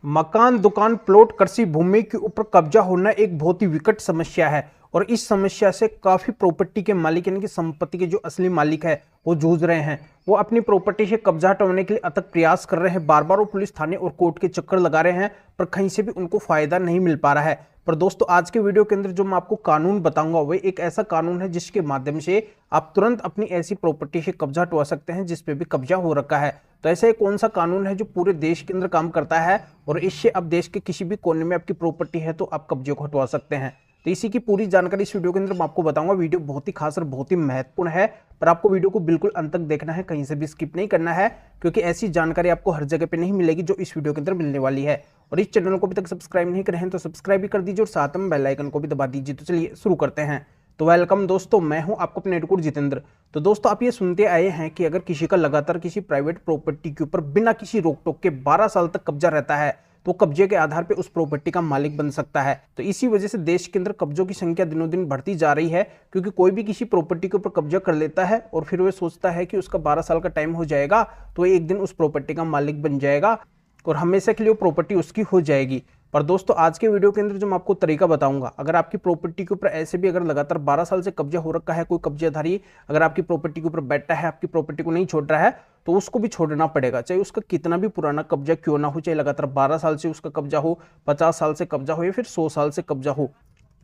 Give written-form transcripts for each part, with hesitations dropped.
मकान, दुकान, प्लॉट, कृषि भूमि के ऊपर कब्जा होना एक बहुत ही विकट समस्या है और इस समस्या से काफी प्रॉपर्टी के मालिक यानी कि संपत्ति के जो असली मालिक है वो जूझ रहे हैं। वो अपनी प्रॉपर्टी से कब्जा हटाने के लिए अथक प्रयास कर रहे हैं, बार बार वो पुलिस थाने और कोर्ट के चक्कर लगा रहे हैं, पर कहीं से भी उनको फायदा नहीं मिल पा रहा है। पर दोस्तों, आज के वीडियो के अंदर जो मैं आपको कानून बताऊंगा वो एक ऐसा कानून है जिसके माध्यम से आप तुरंत अपनी ऐसी प्रॉपर्टी से कब्जा हटवा सकते हैं जिसपे भी कब्जा हो रखा है। तो ऐसा कौन सा कानून है जो पूरे देश के अंदर काम करता है और इससे अब देश के किसी भी कोने में आपकी प्रॉपर्टी है तो आप कब्जे को हटवा सकते हैं। तो इसी की पूरी जानकारी इस वीडियो के अंदर मैं आपको बताऊंगा। वीडियो बहुत ही खास और बहुत ही महत्वपूर्ण है, पर आपको वीडियो को बिल्कुल अंत तक देखना है, कहीं से भी स्किप नहीं करना है, क्योंकि ऐसी जानकारी आपको हर जगह पे नहीं मिलेगी जो इस वीडियो के अंदर मिलने वाली है। और इस चैनल को अभी तक सब्सक्राइब नहीं करे हैं तो सब्सक्राइब भी कर दीजिए और साथ में बेल आइकन को भी दबा दीजिए। तो चलिए शुरू करते हैं। तो वेलकम दोस्तों, मैं हूं आपको अपने एडवोकेट जितेंद्र। तो दोस्तों, आप ये सुनते आए हैं कि अगर किसी का लगातार किसी प्राइवेट प्रॉपर्टी के ऊपर बिना किसी रोक टोक के 12 साल तक कब्जा रहता है तो कब्जे के आधार पर उस प्रॉपर्टी का मालिक बन सकता है। तो इसी वजह से देश के अंदर कब्जों की संख्या दिनों दिन बढ़ती जा रही है, क्योंकि कोई भी किसी प्रॉपर्टी के ऊपर कब्जा कर लेता है और फिर वह सोचता है कि उसका 12 साल का टाइम हो जाएगा तो एक दिन उस प्रॉपर्टी का मालिक बन जाएगा और हमेशा के लिए वो प्रॉपर्टी उसकी हो जाएगी। पर दोस्तों, आज के वीडियो के अंदर जो मैं आपको तरीका बताऊंगा, अगर आपकी प्रॉपर्टी के ऊपर ऐसे भी अगर लगातार 12 साल से कब्जा हो रखा है, कोई कब्जाधारी अगर आपकी प्रॉपर्टी के ऊपर बैठा है, आपकी प्रॉपर्टी को नहीं छोड़ रहा है, तो उसको भी छोड़ना पड़ेगा, चाहे उसका कितना भी पुराना कब्जा क्यों ना हो, चाहे लगातार 12 साल से उसका कब्जा हो, 50 साल से कब्जा हो या फिर 100 साल से कब्जा हो।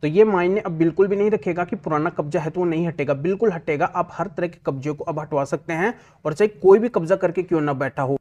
तो ये मायने अब बिल्कुल भी नहीं रखेगा कि पुराना कब्जा है तो वो नहीं हटेगा, बिल्कुल हटेगा। आप हर तरह के कब्जे को अब हटवा सकते हैं और चाहे कोई भी कब्जा करके क्यों ना बैठा हो।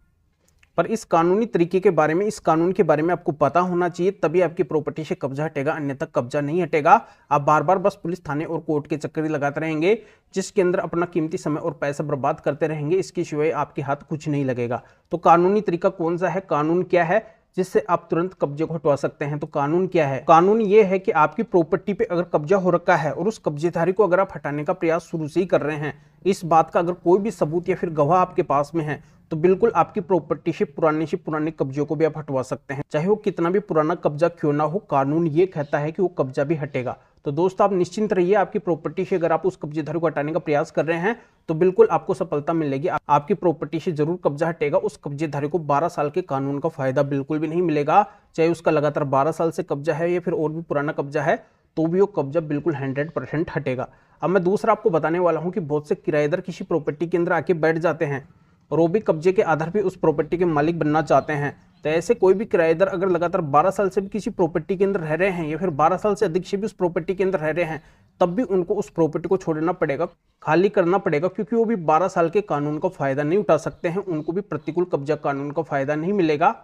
पर इस कानूनी तरीके के बारे में, इस कानून के बारे में आपको पता होना चाहिए, तभी आपकी प्रॉपर्टी से कब्जा हटेगा, अन्यथा कब्जा नहीं हटेगा। आप बार बार बस पुलिस थाने और कोर्ट के चक्कर लगाते रहेंगे, जिसके अंदर अपना कीमती समय और पैसा बर्बाद करते रहेंगे, इसके सिवाय आपके हाथ कुछ नहीं लगेगा। तो कानूनी तरीका कौन सा है, कानून क्या है जिससे आप तुरंत कब्जे को हटवा सकते हैं? तो कानून क्या है? कानून ये है कि आपकी प्रॉपर्टी पे अगर कब्जा हो रखा है और उस कब्जेधारी को अगर आप हटाने का प्रयास शुरू से ही कर रहे हैं, इस बात का अगर कोई भी सबूत या फिर गवाह आपके पास में है, तो बिल्कुल आपकी प्रॉपर्टी से पुराने कब्जों को भी आप हटवा सकते हैं, चाहे वो कितना भी पुराना कब्जा क्यों ना हो। कानून ये कहता है कि वो कब्जा भी हटेगा। तो दोस्तों, आप निश्चिंत रहिए, आपकी प्रॉपर्टी से अगर आप उस कब्जेधारी को हटाने का प्रयास कर रहे हैं तो बिल्कुल आपको सफलता मिलेगी। आपकी प्रॉपर्टी से जरूर कब्जा हटेगा। उस कब्जेधारी को 12 साल के कानून का फायदा बिल्कुल भी नहीं मिलेगा, चाहे उसका लगातार 12 साल से कब्जा है या फिर और भी पुराना कब्जा है, तो भी वो कब्जा बिल्कुल 100% हटेगा। अब मैं दूसरा आपको बताने वाला हूं कि बहुत से किराएदार किसी प्रॉपर्टी के अंदर आके बैठ जाते हैं और वो भी कब्जे के आधार पर उस प्रॉपर्टी के मालिक बनना चाहते हैं। तो ऐसे कोई भी किराएदार अगर लगातार 12 साल से भी किसी प्रॉपर्टी के अंदर रह रहे हैं या फिर 12 साल से अधिक से भी उस प्रॉपर्टी के अंदर रह रहे हैं, तब भी उनको उस प्रॉपर्टी को छोड़ना पड़ेगा, खाली करना पड़ेगा, क्योंकि वो भी 12 साल के कानून का फायदा नहीं उठा सकते हैं, उनको भी प्रतिकूल कब्जा कानून का फायदा नहीं मिलेगा।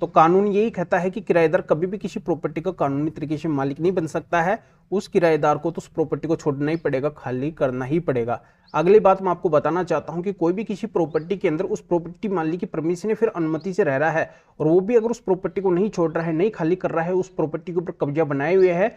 तो कानून यही कहता है कि किराएदार कभी भी किसी प्रॉपर्टी का कानूनी तरीके से मालिक नहीं बन सकता है। उस किराएदार को तो उस प्रॉपर्टी को छोड़ना ही पड़ेगा, खाली करना ही पड़ेगा। अगली बात मैं आपको बताना चाहता हूं कि कोई भी किसी प्रॉपर्टी के अंदर उस प्रॉपर्टी मालिक की परमिशन या फिर अनुमति से रह रहा है और वो भी अगर उस प्रॉपर्टी को नहीं छोड़ रहा है, नहीं खाली कर रहा है, उस प्रॉपर्टी के ऊपर कब्जा बनाए हुए है,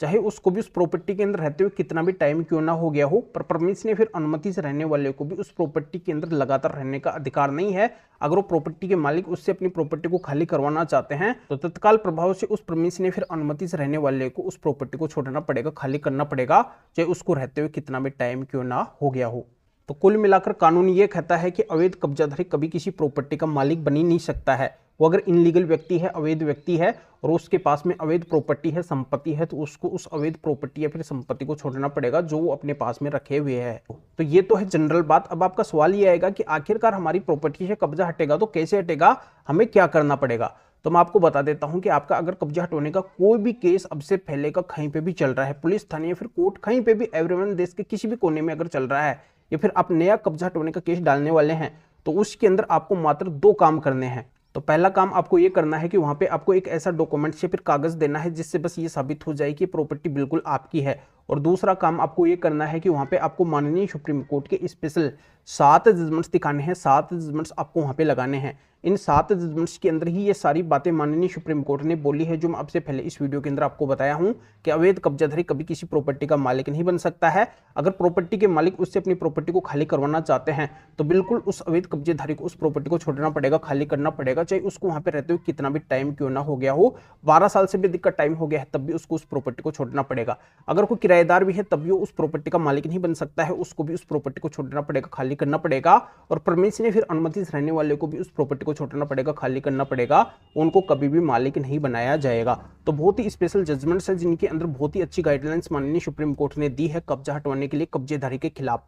चाहे उसको भी उस प्रॉपर्टी के अंदर रहते हुए कितना भी टाइम क्यों ना हो गया हो, पर परमिशन या फिर अनुमति से रहने वाले को भी उस प्रॉपर्टी के अंदर लगातार रहने का अधिकार नहीं है। अगर वो प्रॉपर्टी के मालिक उससे अपनी प्रॉपर्टी को खाली करवाना चाहते हैं तो तत्काल प्रभाव से उस परमिशन या फिर अनुमति से रहने वाले को उस प्रॉपर्टी को छोड़ना पड़ेगा, खाली करना पड़ेगा, चाहे उसको रहते हुए कितना भी टाइम क्यों ना हो गया हो। तो कुल मिलाकर कानून ये कहता है कि अवैध कब्जाधारी कभी किसी प्रॉपर्टी का मालिक बन ही नहीं सकता है। वो अगर इनलीगल व्यक्ति है, अवैध व्यक्ति है और उसके पास में अवैध प्रॉपर्टी है, संपत्ति है, तो उसको उस अवैध प्रॉपर्टी या फिर संपत्ति को छोड़ना पड़ेगा जो वो अपने पास में रखे हुए है। तो ये तो है जनरल बात। अब आपका सवाल ये आएगा कि आखिरकार हमारी प्रॉपर्टी से कब्जा हटेगा तो कैसे हटेगा, हमें क्या करना पड़ेगा? तो मैं आपको बता देता हूं कि आपका अगर कब्जा हटवाने का कोई भी केस अब से पहले का कहीं पे भी चल रहा है, पुलिस थाने या फिर कोर्ट कहीं पे भी, एवरीवन देश के किसी भी कोने में अगर चल रहा है, या फिर आप नया कब्जा हटवाने का केस डालने वाले हैं, तो उसके अंदर आपको मात्र 2 काम करने हैं। तो पहला काम आपको ये करना है कि वहां पे आपको एक ऐसा डॉक्यूमेंट या फिर कागज देना है जिससे बस ये साबित हो जाए कि प्रॉपर्टी बिल्कुल आपकी है। और दूसरा काम आपको ये करना है कि वहां पे आपको माननीय सुप्रीम कोर्ट के स्पेशल 7 जजमेंट्स दिखाने हैं, 7 जजमेंट्स आपको वहां पे लगाने हैं। इन 7 जजमेंट्स के अंदर ही ये सारी बातें माननीय सुप्रीम कोर्ट ने बोली है, जो मैं आपसे पहले इस वीडियो के अंदर आपको बताया हूं कि अवैध कब्जाधारी कभी किसी प्रॉपर्टी का मालिक नहीं बन सकता है। अगर प्रॉपर्टी के मालिक उससे अपनी प्रॉपर्टी को खाली करवाना चाहते हैं तो बिल्कुल उस अवैध कब्जेधारी को उस प्रॉपर्टी को छोड़ना पड़ेगा, खाली करना पड़ेगा, चाहे उसको वहां पे रहते हुए कितना भी टाइम क्यों ना हो गया हो। 12 साल से भी अधिक का टाइम हो गया है तब भी उसको उस प्रॉपर्टी को छोड़ना पड़ेगा। अगर कोई किराएदार भी है तब भी वो उस प्रॉपर्टी का मालिक नहीं बन सकता है, उसको भी उस प्रॉपर्टी को छोड़ना पड़ेगा, खाली करना पड़ेगा। और परमिशन या फिर अनुमति से रहने वाले को भी उस प्रॉपर्टी को छोड़ना पड़ेगा, खाली करना पड़ेगा, उनको कभी भी मालिक नहीं बनाया जाएगा। तो बहुत ही स्पेशल जजमेंट्स है जिनके अंदर बहुत ही अच्छी गाइडलाइंस माननीय सुप्रीम कोर्ट ने दी है कब्जा हटवाने के लिए कब्जेदारी के खिलाफ।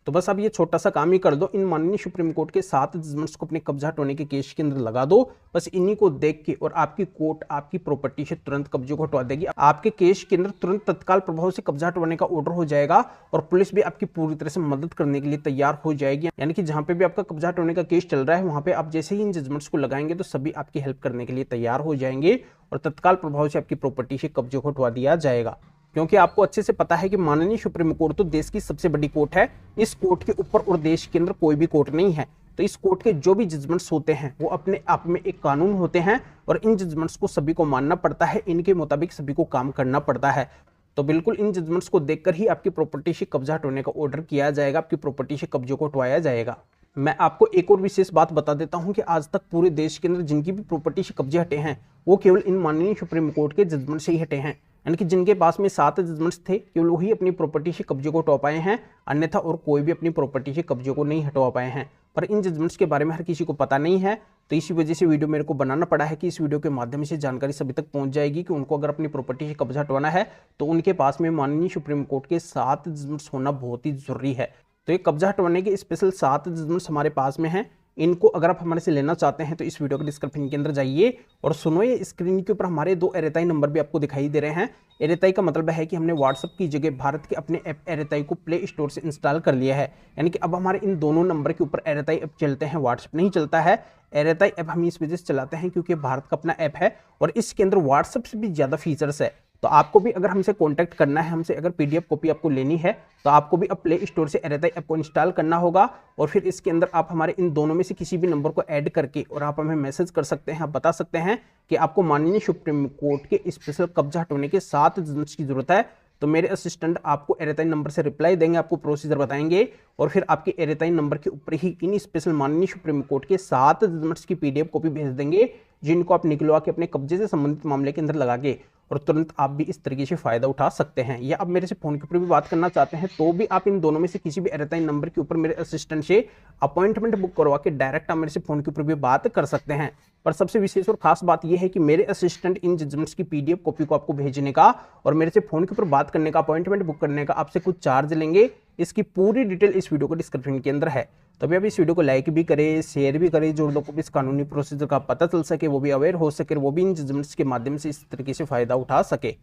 तो बस अब ये छोटा सा काम ही कर दो, इन माननीय सुप्रीम कोर्ट के 7 जजमेंट्स को अपने कब्जा हटवाने के केस के अंदर लगा दो। बस इन्हीं को देख के और आपकी कोर्ट आपकी प्रॉपर्टी से तुरंत कब्जे को हटवा देगी, आपके केस के अंदर तुरंत तत्काल प्रभाव से कब्जा हटवाने का ऑर्डर हो जाएगा और पुलिस भी आपकी पूरी तरह से मदद करने के लिए तैयार हो जाएगी। यानी कि जहां पे भी आपका कब्जा हटवाने का केस चल रहा है वहां पे आप जैसे ही इन जजमेंट्स को लगाएंगे तो सभी आपकी हेल्प करने के लिए तैयार हो जाएंगे और तत्काल प्रभाव से आपकी प्रॉपर्टी से कब्जे को हटवा दिया जाएगा। क्योंकि आपको अच्छे से पता है कि माननीय सुप्रीम कोर्ट तो देश की सबसे बड़ी कोर्ट है, इस कोर्ट के ऊपर और देश के अंदर कोई भी कोर्ट नहीं है। तो इस कोर्ट के जो भी जजमेंट्स होते हैं वो अपने आप में एक कानून होते हैं और इन जजमेंट्स को सभी को मानना पड़ता है, इनके मुताबिक सभी को काम करना पड़ता है। तो बिल्कुल इन जजमेंट्स को देखकर ही आपकी प्रॉपर्टी से कब्जा हटवाने का ऑर्डर किया जाएगा, आपकी प्रॉपर्टी से कब्जे को हटवाया जाएगा। मैं आपको एक और विशेष बात बता देता हूं कि आज तक पूरे देश के अंदर जिनकी भी प्रॉपर्टी से कब्जे हटे हैं वो केवल इन माननीय सुप्रीम कोर्ट के जजमेंट से ही हटे हैं। यानी कि जिनके पास में 7 जजमेंट्स थे केवल वही अपनी प्रॉपर्टी से कब्जे को हटवा पाए हैं, अन्यथा और कोई भी अपनी प्रॉपर्टी से कब्जे को नहीं हटवा पाए हैं। पर इन जजमेंट्स के बारे में हर किसी को पता नहीं है, तो इसी वजह से वीडियो मेरे को बनाना पड़ा है कि इस वीडियो के माध्यम से जानकारी सभी तक पहुंच जाएगी कि उनको अगर अपनी प्रॉपर्टी से कब्जा हटवाना है तो उनके पास में माननीय सुप्रीम कोर्ट के 7 जजमेंट्स होना बहुत ही जरूरी है। तो ये कब्जा हटवाने के स्पेशल 7 जजमेंट्स हमारे पास में हैं। इनको अगर आप हमारे से लेना चाहते हैं तो इस वीडियो के डिस्क्रिप्शन के अंदर जाइए और सुनो, ये स्क्रीन के ऊपर हमारे 2 एरेताई नंबर भी आपको दिखाई दे रहे हैं। एरेताई का मतलब है कि हमने व्हाट्सएप की जगह भारत के अपने ऐप एरेताई को प्ले स्टोर से इंस्टॉल कर लिया है। यानी कि अब हमारे इन दोनों नंबर के ऊपर एरेताई ऐप चलते हैं, व्हाट्सएप नहीं चलता है। एरेताई ऐप हम इस वजह से चलाते हैं क्योंकि भारत का अपना ऐप है और इसके अंदर व्हाट्सएप से भी ज़्यादा फीचर्स है। तो आपको भी अगर हमसे कांटेक्ट करना है, हमसे अगर पीडीएफ कॉपी आपको लेनी है तो आपको भी अब प्ले स्टोर से एरेताई ऐप को इंस्टॉल करना होगा और फिर इसके अंदर आप हमारे इन दोनों में से किसी भी नंबर को ऐड करके और आप हमें मैसेज कर सकते हैं, आप बता सकते हैं कि आपको माननीय सुप्रीम कोर्ट के स्पेशल कब्जा हटवाने के 7 जजमेंट्स की जरूरत है। तो मेरे असिस्टेंट आपको एरेताई नंबर से रिप्लाई देंगे, आपको प्रोसीजर बताएंगे और फिर आपके एरेताई नंबर के ऊपर ही इन स्पेशल माननीय सुप्रीम कोर्ट के 7 जजमेंट्स की पीडीएफ कॉपी भेज देंगे, जिनको आप निकलवा के अपने कब्जे से संबंधित मामले के अंदर लगा के और तुरंत आप भी इस तरीके से फायदा उठा सकते हैं। या आप मेरे से फोन के ऊपर भी बात करना चाहते हैं तो भी आप इन दोनों में से किसी भी एरेताई नंबर के ऊपर मेरे असिस्टेंट से अपॉइंटमेंट बुक करवा के डायरेक्ट आप मेरे से फोन के ऊपर भी बात कर सकते हैं। पर सबसे विशेष और खास बात यह है कि मेरे असिस्टेंट इन जजमेंट्स की पीडीएफ कॉपी को आपको भेजने का और मेरे से फोन के ऊपर बात करने का, अपॉइंटमेंट बुक करने का आपसे कुछ चार्ज लेंगे। इसकी पूरी डिटेल इस वीडियो को डिस्क्रिप्शन के अंदर है। तभी आप इस वीडियो को लाइक भी करें, शेयर भी करें, जो लोगों को भी इस कानूनी प्रोसीजर का पता चल सके, वो भी अवेयर हो सके, वो भी इन जजमेंट्स के माध्यम से इस तरीके से फायदा उठा सके।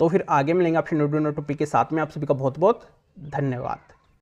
तो फिर आगे मिलेंगे आपसे नोट टॉपिक के साथ में। आप सभी का बहुत बहुत धन्यवाद।